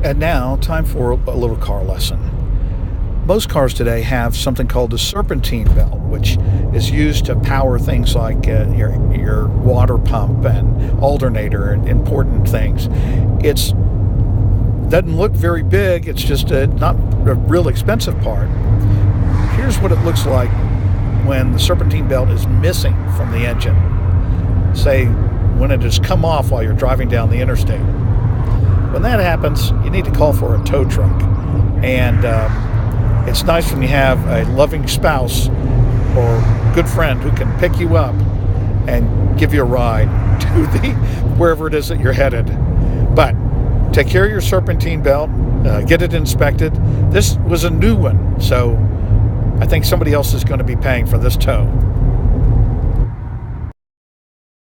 And now, time for a little car lesson. Most cars today have something called a serpentine belt, which is used to power things like your water pump and alternator and important things. It's doesn't look very big. It's just not a real expensive part. Here's what it looks like when the serpentine belt is missing from the engine. Say when it has come off while you're driving down the interstate. When that happens, you need to call for a tow truck. And it's nice when you have a loving spouse or good friend who can pick you up and give you a ride to wherever it is that you're headed. But take care of your serpentine belt, get it inspected. This was a new one, so I think somebody else is going to be paying for this tow.